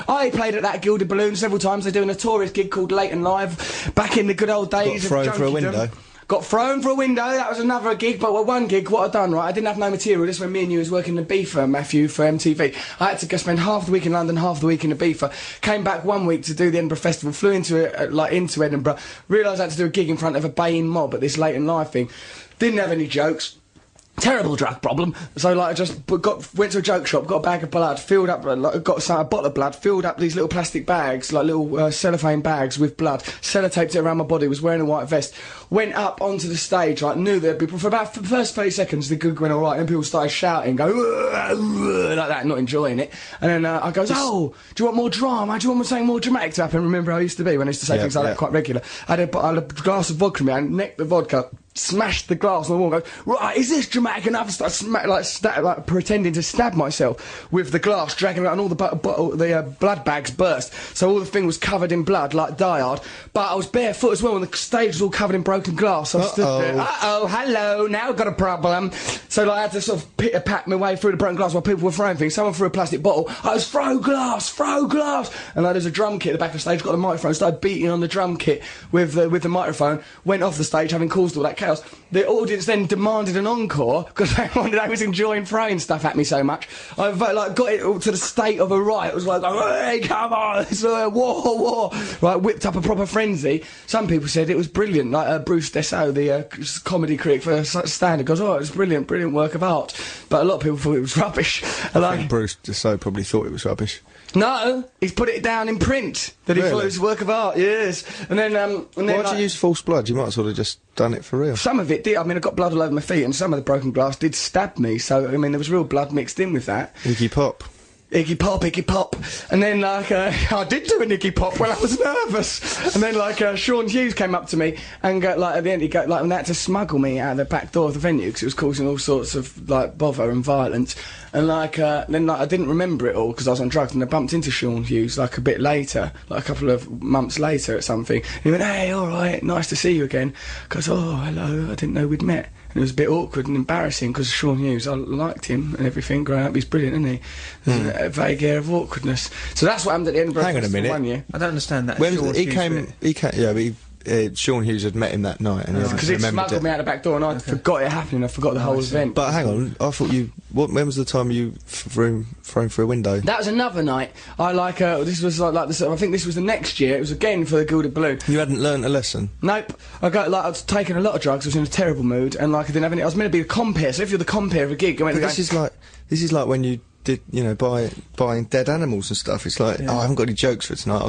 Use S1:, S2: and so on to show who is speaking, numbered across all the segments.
S1: I played at that Gilded Balloon several times. They're doing a tourist gig called Leighton Live back in the good old days of
S2: thrown for a
S1: junkiedom.
S2: window.
S1: Got thrown for a window, that was another gig, but one gig, what I'd done, right, I didn't have no material. This is when me and you was working in Ibiza, Matthew, for MTV. I had to go spend half the week in London, half the week in Ibiza. Came back 1 week to do the Edinburgh Festival, flew into Edinburgh, realised I had to do a gig in front of a baying mob at this Leighton Live thing. Didn't have any jokes. Terrible drug problem. So like I just went to a joke shop, got a bag of blood, filled up, got a bottle of blood, filled up these little plastic bags, like little cellophane bags with blood, sellotaped it around my body, was wearing a white vest, went up onto the stage, like knew that for about the first 30 seconds the gig went alright, and people started shouting, go like that, not enjoying it. And then I goes, oh, do you want more drama? Do you want something more dramatic to happen? Remember how I used to be when I used to say things like that quite regular. I had a glass of vodka in me, I necked the vodka, smashed the glass on the wall and goes, right, is this dramatic enough? I start like pretending to stab myself with the glass, dragging it out, and all the blood bags burst. So all the thing was covered in blood, like Die Hard. But I was barefoot as well, and the stage was all covered in broken glass. So I stood there, hello, now I've got a problem. So like, I had to sort of pitter-pat my way through the broken glass while people were throwing things. Someone threw a plastic bottle. I was, throw glass! And like, there's a drum kit at the back of the stage, got the microphone, started beating on the drum kit with the microphone, went off the stage having caused all that chaos. The audience then demanded an encore because I was enjoying throwing stuff at me so much. I like got it to the state of a riot. It was like, hey, come on, it's a war. Right, whipped up a proper frenzy. Some people said it was brilliant. Like Bruce Dessau, the comedy critic for Standard, goes, oh, it was brilliant work of art. But a lot of people thought it was rubbish.
S2: I think Bruce Dessau probably thought it was rubbish.
S1: No, he's put it down in print that he thought it was a work of art. Yes, and then
S2: why'd you use false blood? You might as well have just done it for real.
S1: Some of it did. I mean, I got blood all over my feet, and some of the broken glass did stab me. So I mean, there was real blood mixed in with that.
S2: Iggy Pop.
S1: Iggy Pop. And then, like, I did do an Iggy Pop when I was nervous. And then, like, Sean Hughes came up to me and, like, at the end, he got, like, and they had to smuggle me out of the back door of the venue because it was causing all sorts of, like, bother and violence. And, like, then, like, I didn't remember it all because I was on drugs, and I bumped into Sean Hughes, like, a bit later, like, a couple of months later at something. And he went, hey, all right, nice to see you again. I goes, oh, hello, I didn't know we'd met. And it was a bit awkward and embarrassing because Sean Hughes, I liked him and everything growing up. He's brilliant, isn't he? There's a vague air of awkwardness. So that's what happened at the Edinburgh
S2: Festival. Hang on a minute.
S1: 1 year.
S3: I don't understand that.
S2: When he came, yeah, but Sean Hughes had met him that night, and
S1: because he smuggled me out the back door, and I forgot it happening. I forgot the whole event.
S2: But hang on, I thought you. When was the time you thrown through a window?
S1: That was another night. I like. This was like this. I think this was the next year. It was again for the Gilded Balloon.
S2: You hadn't learnt a lesson.
S1: Nope. I was taking a lot of drugs. I was in a terrible mood, and like I didn't have any. I was meant to be the compere. So if you're the compere of a gig,
S2: this is like when you did, you know, buying dead animals and stuff. It's like, oh, I haven't got any jokes for tonight.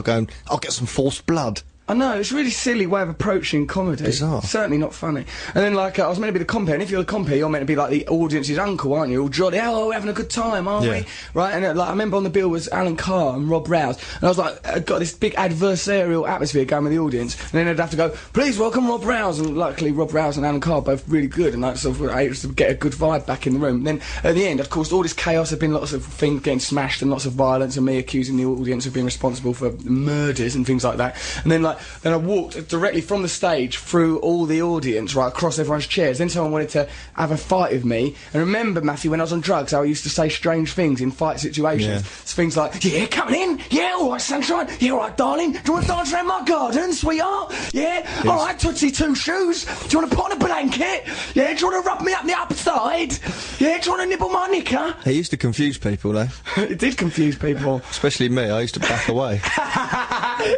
S2: I'll get some false blood.
S1: I know, it's a really silly way of approaching comedy.
S2: Bizarre.
S1: Certainly not funny. And then, like, I was meant to be the compere, and if you're the compere, you're meant to be, like, the audience's uncle, aren't you? All jolly, oh, we're having a good time, aren't we? Right, and, like, I remember on the bill was Alan Carr and Rob Rouse, and I was like, I got this big adversarial atmosphere going with the audience, and then I'd have to go, please welcome Rob Rouse, and luckily Rob Rouse and Alan Carr both really good, and, like, sort of able to get a good vibe back in the room. And then, at the end, of course, all this chaos, had been lots of things getting smashed, and lots of violence, and me accusing the audience of being responsible for murders and things like that. And then, like, then I walked directly from the stage through all the audience, right across everyone's chairs. Then someone wanted to have a fight with me. And remember, Matthew, when I was on drugs, how I used to say strange things in fight situations. It's things like, yeah, coming in, yeah, all right, sunshine, yeah, all right, darling, do you want to dance around my garden, sweetheart? Yeah, all right, Tootsie Two Shoes, do you want to put on a blanket? Yeah, do you want to rub me up the upside? Yeah, do you want to nibble my knicker?
S2: It used to confuse people, though.
S1: It did confuse people.
S2: Especially me, I used to back away.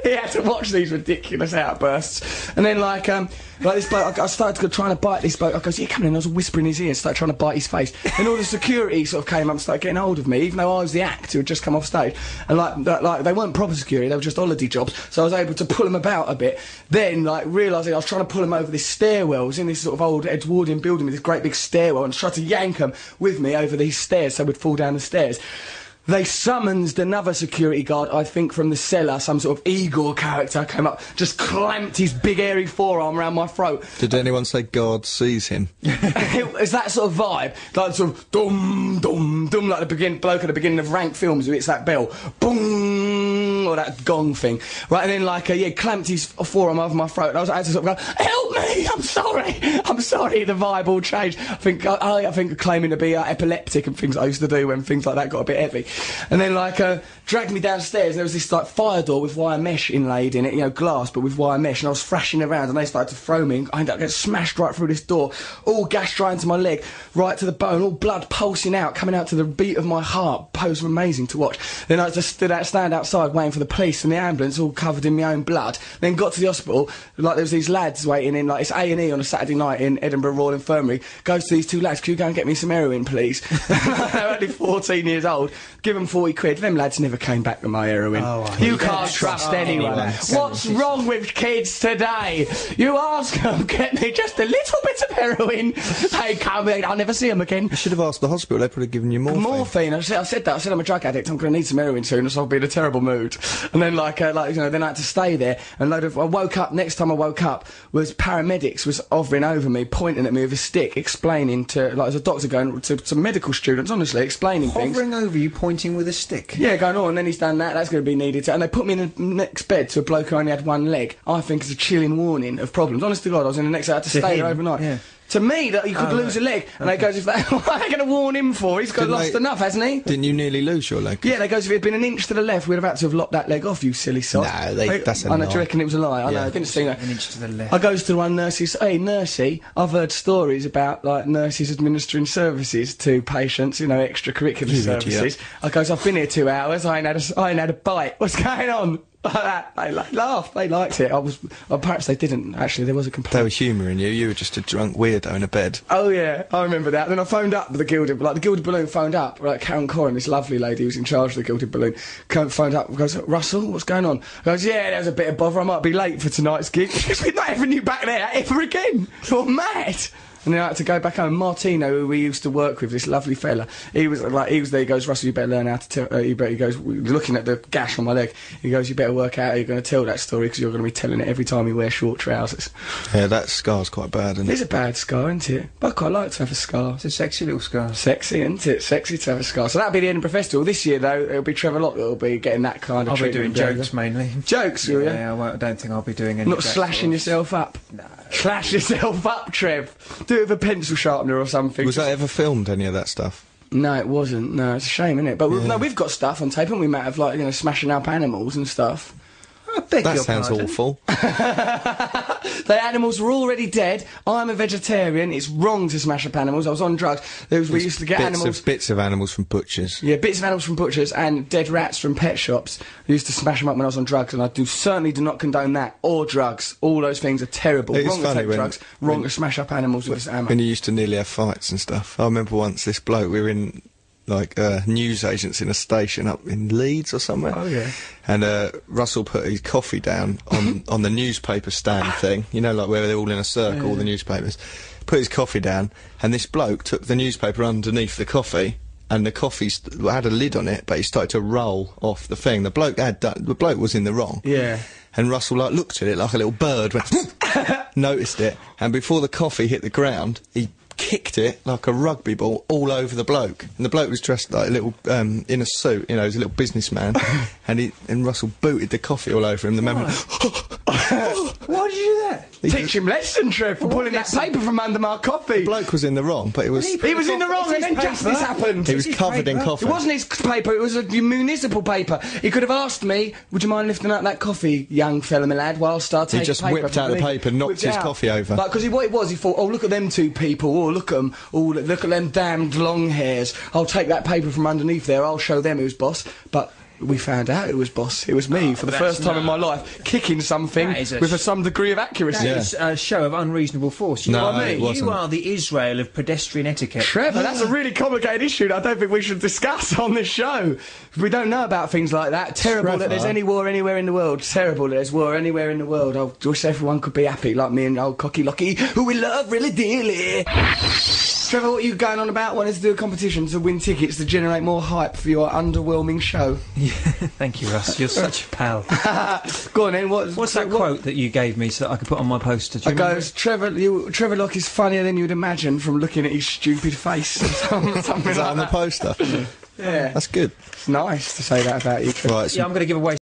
S1: He had to watch these ridiculous outbursts. And then, like this bloke, I started trying to bite this bloke. I goes, yeah, come in. I was whispering in his ear, started trying to bite his face. And all the security sort of came up and started getting hold of me, even though I was the act who had just come off stage. And, like they weren't proper security, they were just holiday jobs. So I was able to pull them about a bit. Then, like, realising I was trying to pull them over this stairwell. I was in this sort of old Edwardian building with this great big stairwell, and tried to yank them with me over these stairs so we'd fall down the stairs. They summoned another security guard, I think from the cellar, some sort of Igor character came up, just clamped his big hairy forearm around my throat.
S2: Did anyone say God sees him?
S1: It's that sort of vibe, like sort of dum dum dum, like the bloke at the beginning of Rank Films who hits that bell, boom, or that gong thing, right? And then like clamped his forearm over my throat, and I had to sort of go, help me, I'm sorry. The vibe all changed. I think claiming to be epileptic and things I used to do when things like that got a bit heavy. And then, like, dragged me downstairs, and there was this like fire door with wire mesh inlaid in it, you know, glass but with wire mesh, and I was thrashing around, and they started to throw me, and I ended up getting smashed right through this door, all gas dry into my leg, right to the bone, all blood pulsing out, coming out to the beat of my heart. It was amazing to watch. Then I just stand outside waiting for the police and the ambulance, all covered in my own blood. Then got to the hospital, like there was these lads waiting in, like it's A&E on a Saturday night in Edinburgh Royal Infirmary. Goes to these two lads, "Can you go and get me some heroin, please?" They're only 14 years old. Give them 40 quid. Them lads never came back with my heroin. You can't trust anyone. What's wrong with kids today? You ask them, get me just a little bit of heroin. They come in, I'll never see them again.
S2: You should have asked the hospital, they would have given you morphine.
S1: I said that. I said I'm a drug addict. I'm going to need some heroin soon, or so I'll be in a terrible mood. And then, like you know, then I had to stay there. And I woke up. Next time I woke up, was paramedics was hovering over me, pointing at me with a stick, explaining to, like, as a doctor going to some medical students, honestly, explaining things.
S3: Hovering over you, pointing with a stick.
S1: Yeah, going on. And then he's done that. That's going to be needed. And they put me in the next bed to a bloke who only had one leg. I think it's a chilling warning of problems. Honest to God, I was in the next. I had to stay there overnight.
S3: Yeah.
S1: To me, that you could lose a leg, and they goes, if they, what are they going to warn him for? He's got lost enough, hasn't he?
S2: Didn't you nearly lose your leg?
S1: Yeah, they goes, if it had been an inch to the left, we'd have had to have lopped that leg off, you silly sod.
S2: No, that's a
S1: I know,
S2: lie.
S1: do you reckon it was a lie? I know, I didn't see that.
S3: An inch to the left.
S1: I goes to one nurse, says, "Hey, nursey, I've heard stories about, like, nurses administering services to patients, you know, extracurricular services."
S2: Idiot.
S1: I goes, "I've been here 2 hours, I ain't had a bite. What's going on?" Like that. They laughed, they liked it. Perhaps they didn't, actually, there was a complaint.
S2: They were humouring you, you were just a drunk weirdo in a bed.
S1: Oh yeah, I remember that. Then I phoned up the Gilded Balloon phoned up, like Karen Corrin, this lovely lady who's in charge of the Gilded Balloon, phoned up and goes, "Russell, what's going on?" I goes, "Yeah, there was a bit of bother, I might be late for tonight's gig." She goes, "We're not having you back there ever again. You're mad." And then I had to go back home. Martino, who we used to work with, this lovely fella, he was there. He goes, "Russell, you better learn how to tell." He goes, looking at the gash on my leg, he goes, "You better work out how you're going to tell that story, because you're going to be telling it every time you wear short trousers."
S2: Yeah, that scar's quite bad, isn't it?
S1: It's a bad scar, isn't it? But I quite like to have a scar.
S3: It's a sexy little scar.
S1: Sexy, isn't it? Sexy to have a scar. So that'll be the Edinburgh Festival. This year, though, it'll be Trevor Locke that'll be getting that kind of
S3: I'll be doing
S1: treatment.
S3: jokes mainly.
S1: Jokes, will you?
S3: Yeah, I don't think I'll be doing any
S1: Not
S3: jokes
S1: slashing
S3: or-
S1: yourself up.
S3: No.
S1: Slash yourself up, Trev. Do it with a pencil sharpener or something.
S2: Was that ever filmed, any of that stuff?
S1: No, it wasn't. No, it's a shame, isn't it? But no, we've got stuff on tape, haven't we, Matt, of, like, you know, smashing up animals and stuff.
S3: I beg
S2: That
S3: your
S2: sounds
S3: pardon.
S2: awful.
S1: The animals were already dead. I'm a vegetarian. It's wrong to smash up animals. I was on drugs. We used to get animals.
S2: Bits of animals from butchers.
S1: Yeah, bits of animals from butchers and dead rats from pet shops. I used to smash them up when I was on drugs, and I certainly do not condone that, or drugs. All those things are terrible.
S2: It is
S1: Wrong to
S2: funny
S1: take
S2: when-
S1: drugs, wrong to smash up animals with ammo.
S2: When you used to nearly have fights and stuff. I remember once this bloke, we were in, like, news agents in a station up in Leeds or somewhere.
S1: Oh, yeah.
S2: And Russell put his coffee down on the newspaper stand thing, you know, like where they're all in a circle, all the newspapers. Put his coffee down, and this bloke took the newspaper underneath the coffee, and the coffee had a lid on it, but he started to roll off the thing. The bloke was in the wrong.
S1: Yeah.
S2: And Russell, like, looked at it like a little bird, went, noticed it, and before the coffee hit the ground, he kicked it like a rugby ball all over the bloke. And the bloke was dressed like a little, in a suit, you know, he was a little businessman, and Russell booted the coffee all over him. The man went,
S3: Why did you do that?
S1: Teach him lesson, Trev, for pulling that paper from under my coffee.
S2: the bloke was in the wrong, but it was...
S1: He was in the wrong, and then justice happened.
S2: He was covered in coffee.
S1: It wasn't his paper, it was a municipal paper. He could have asked me, "Would you mind lifting up that coffee, young fella, my lad, whilst I take
S2: He just
S1: paper
S2: whipped out the
S1: from
S2: paper, knocked
S1: Whipped it
S2: his
S1: out.
S2: coffee over.
S1: Like, because what it was, he thought, "Oh, look at them two people, oh, look at them, oh, look at them damned long hairs. I'll take that paper from underneath there, I'll show them who's boss." But we found out it was boss. It was me, for the first time in my life, kicking something
S3: That is a
S1: with some degree of accuracy.
S3: That is a show of unreasonable force. You
S2: No,
S3: know what I
S2: it
S3: mean?
S2: wasn't.
S3: You are the Israel of pedestrian etiquette.
S1: Trevor, that's a really complicated issue that I don't think we should discuss on this show. We don't know about things like that. Terrible that there's
S2: Trevor.
S1: any war anywhere in the world. Terrible that there's war anywhere in the world. I wish everyone could be happy, like me and old Cocky Locky, who we love really dearly. Trevor, what are you going on about? Wanting to do a competition to win tickets to generate more hype for your underwhelming show?
S3: Yeah, thank you, Russ. You're such a pal.
S1: Go on then,
S3: What's that quote that you gave me so that I could put on my poster? Do you
S1: It
S3: remember?
S1: goes, Trevor Locke is funnier than you'd imagine from looking at his stupid face. Something
S2: Is
S1: like
S2: that on the
S1: that.
S2: poster?
S1: Yeah.
S2: That's good.
S1: It's nice to say that about you, Trevor.
S2: Right,
S3: Yeah, I'm going to give away